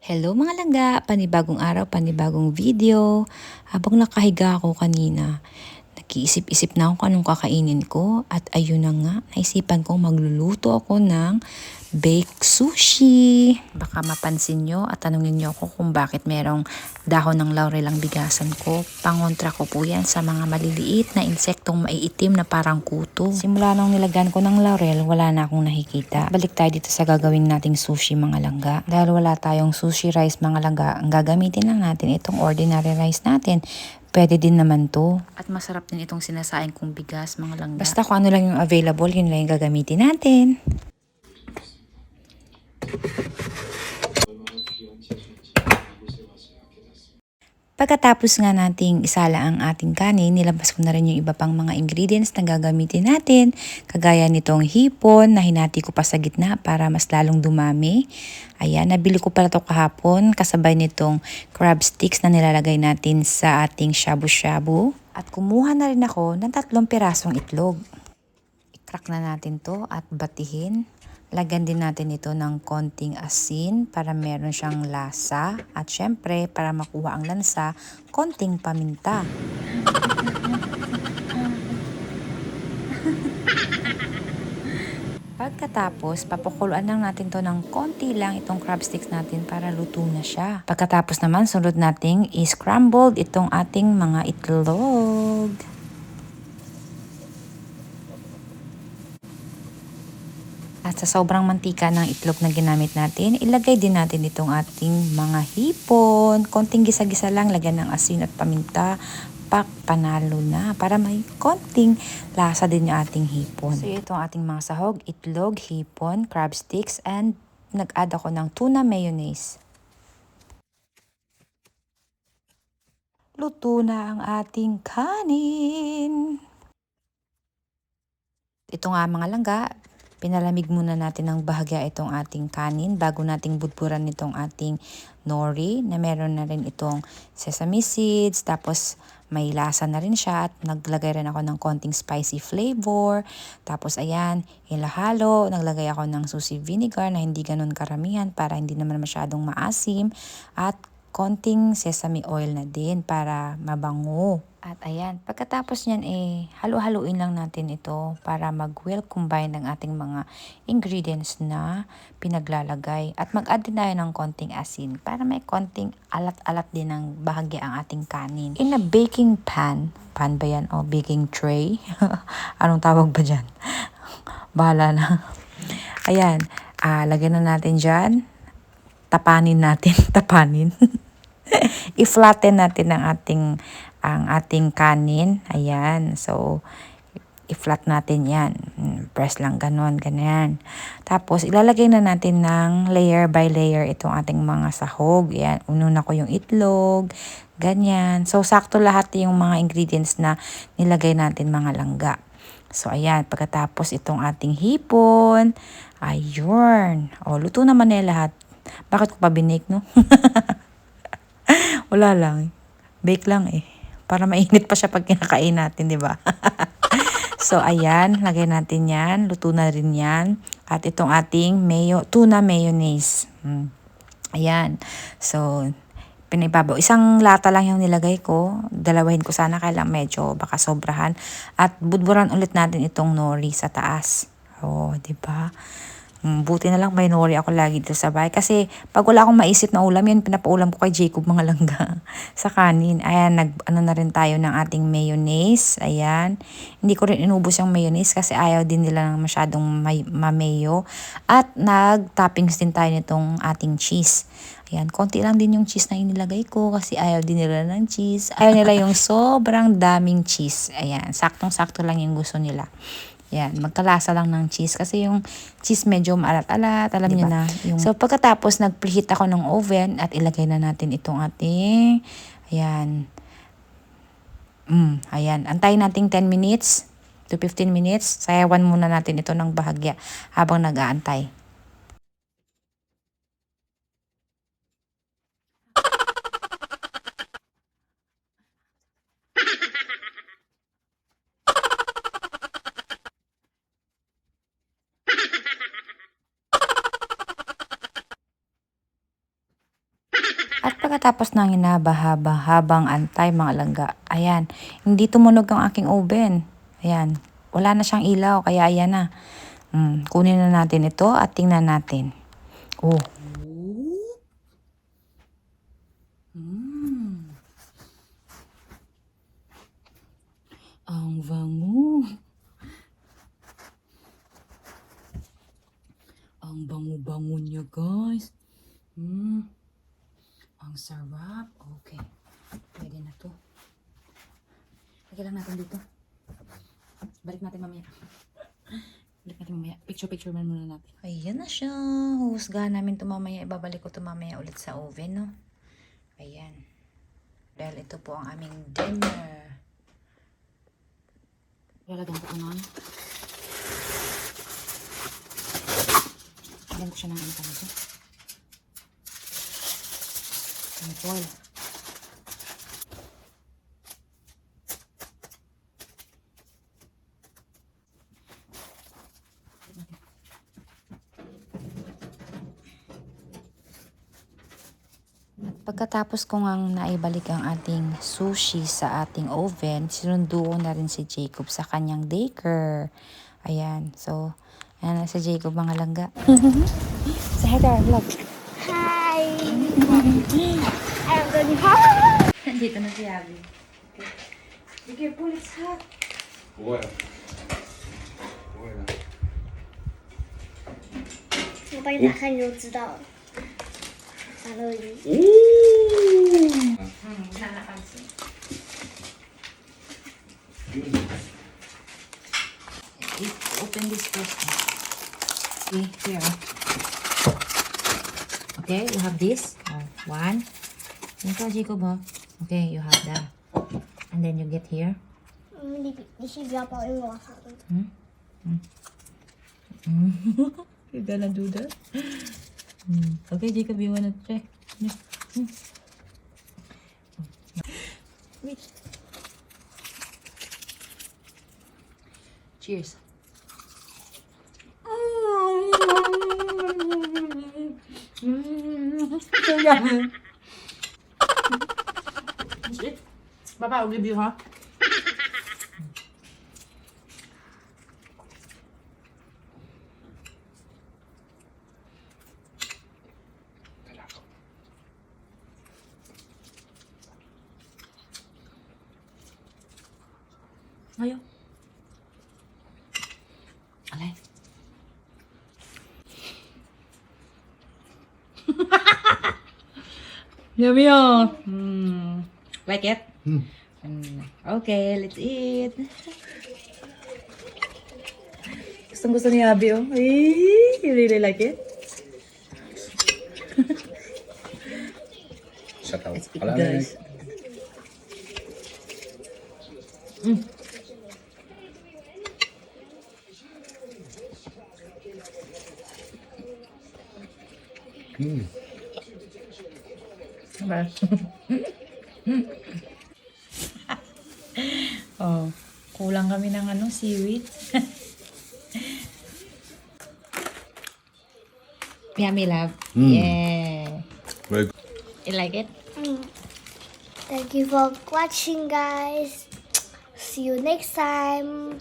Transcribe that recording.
Hello mga langga, panibagong araw, panibagong video. Habang nakahiga ako kanina, nag-iisip-isip na ako kung anong kakainin ko at ayun na nga, naisipan kong magluluto ako ng baked sushi. Baka mapansin nyo at tanungin nyo ako kung bakit merong dahon ng laurel ang bigasan ko. Pangontra ko po yan sa mga maliliit na insektong maiitim na parang kuto. Simula nung nilagyan ko ng laurel, wala na akong nakikita. Balik tayo dito sa gagawin nating sushi mga langga. Dahil wala tayong sushi rice mga langga, ang gagamitin lang natin itong ordinary rice natin. Pwede din naman to. At masarap din itong sinasaing kong bigas mga langga. Basta kung ano lang yung available, yun lang yung gagamitin natin. Pagkatapos nga nating isala ang ating kanin, nilabas ko na rin yung iba pang mga ingredients na gagamitin natin. Kagaya nitong hipon na hinati ko pa sa gitna para mas lalong dumami. Ayan, nabili ko pala ito kahapon kasabay nitong crab sticks na nilalagay natin sa ating shabu-shabu. At kumuha na rin ako ng 3 pirasong itlog. I-crack na natin to at batihin. Lagyan din natin ito ng konting asin para meron siyang lasa. At syempre, para makuha ang lansa, konting paminta. Pagkatapos, papakuluan lang natin to ng konti lang itong crab sticks natin para luto na siya. Pagkatapos naman, sunod nating i-scrambled itong ating mga itlog. At sa sobrang mantika ng itlog na ginamit natin, ilagay din natin itong ating mga hipon. Konting gisa-gisa lang, lagyan ng asin at paminta. Panalo na para may konting lasa din yung ating hipon. So itong ating mga sahog, itlog, hipon, crab sticks, and nag-add ako ng tuna mayonnaise. Luto na ang ating kanin. Ito nga mga langga, pinalamig muna natin ng bahagya itong ating kanin bago nating budburan itong ating nori na meron na rin itong sesame seeds. Tapos may lasa na rin siya at naglagay rin ako ng konting spicy flavor. Tapos ayan, hilahalo, naglagay ako ng sushi vinegar na hindi ganun karamihan para hindi naman masyadong maasim. At konting sesame oil na din para mabango. At ayan, pagkatapos niyan halu-haluin lang natin ito para mag-well combine ng ating mga ingredients na pinaglalagay. At mag-add din tayo ng konting asin para may konting alat-alat din ng bahagya ang ating kanin. In a baking pan ba yan o baking tray? Anong tawag ba dyan? Bahala na. Ayan, lagyan na natin dyan. Tapanin natin, tapanin. I-flatten natin ang ating kanin. Ayan. So, i-flat natin yan. Press lang ganon, ganyan. Tapos, ilalagay na natin ng layer by layer itong ating mga sahog. Ayan. Ununa ko yung itlog. Ganyan. So, sakto lahat yung mga ingredients na nilagay natin mga langga. So, ayan. Pagkatapos itong ating hipon. Ayun. O, luto naman na lahat. Bakit ko pa binake, no? Wala lang. Bake lang eh. Para mainit pa siya pag kinakain natin, di ba? So, ayan. Lagay natin yan. Luto na rin yan. At itong ating tuna mayonnaise. Ayan. So, pinibabaw. Isang lata lang yung nilagay ko. Dalawahin ko sana kaya lang medyo baka sobrahan. At budburan ulit natin itong nori sa taas. Oh, di ba? Buti na lang may nori ako lagi dito sa bahay. Kasi pag wala akong maisip na ulam, yan pinapaulam ko kay Jacob mga langga sa kanin. Ayan, ano na rin tayo ng ating mayonnaise. Ayan. Hindi ko rin inubos yung mayonnaise kasi ayaw din nila ng masyadong mamayo. At nag-toppings din tayo nitong ating cheese. Ayan, konti lang din yung cheese na inilagay ko kasi ayaw din nila ng cheese. Ayaw nila yung sobrang daming cheese. Ayan, saktong-sakto lang yung gusto nila. Yan, magkalasa lang ng cheese. Kasi yung cheese medyo maalat-alat. Alam niyo na. So, pagkatapos, nag-preheat ako ng oven at ilagay na natin itong ating, ayan. Ayan. Antayin natin 10 minutes to 15 minutes. Sayawan muna natin ito ng bahagya habang nag-aantay. At pagkatapos ng habang antay mga langga, ayan, hindi tumunog ang aking oven. Ayan, wala na siyang ilaw, kaya ayan na. Kunin na natin ito at tingnan natin. Oh. Ang bango. Ang bango-bango niya, guys. Ang sarap. Okay. Pwede na to. Lagyan lang natin dito. Balik natin mamaya. Picture man muna natin. Ayan na siya. Huhusgahan namin ito mamaya. Ibabalik ko ito mamaya ulit sa oven, no? Ayan. Dahil ito po ang aming dinner. Lalagyan ko na. Lagyan ko siya ng ano dito. Ang foil. Pagkatapos ko ngang naibalik ang ating sushi sa ating oven, sinundo ko na rin si Jacob sa kanyang daycare. Ayan, so, ayan na si Jacob mga langga. Say hi to our vlog. Hi! I'm going home! Dito na si Abby. Okay. Be careful, it's hot. 不会，不会的。我帮你打开你就知道了。三乐一。 Nanapansin. Open this first. Okay, here. Okay, you have this. One. Ito, Jacob, oh. Okay, you have that. And then you get here. 你先不要抱，因为我好了。 You're gonna do that? Okay, Jacob, you wanna try? Wait. Cheers. So yummy. Baba, I'll give you, huh? Ayo. Alay. Yummy, oh. Like it? Okay, let's eat. Gustong-gusto ni Abby, oh. Ay, you really like it? Shut up. Let's eat, guys. Oh, kulang kami ng ano, seaweed. Yummy, love. Yeah. Very good. You like it? Thank you for watching, guys. See you next time.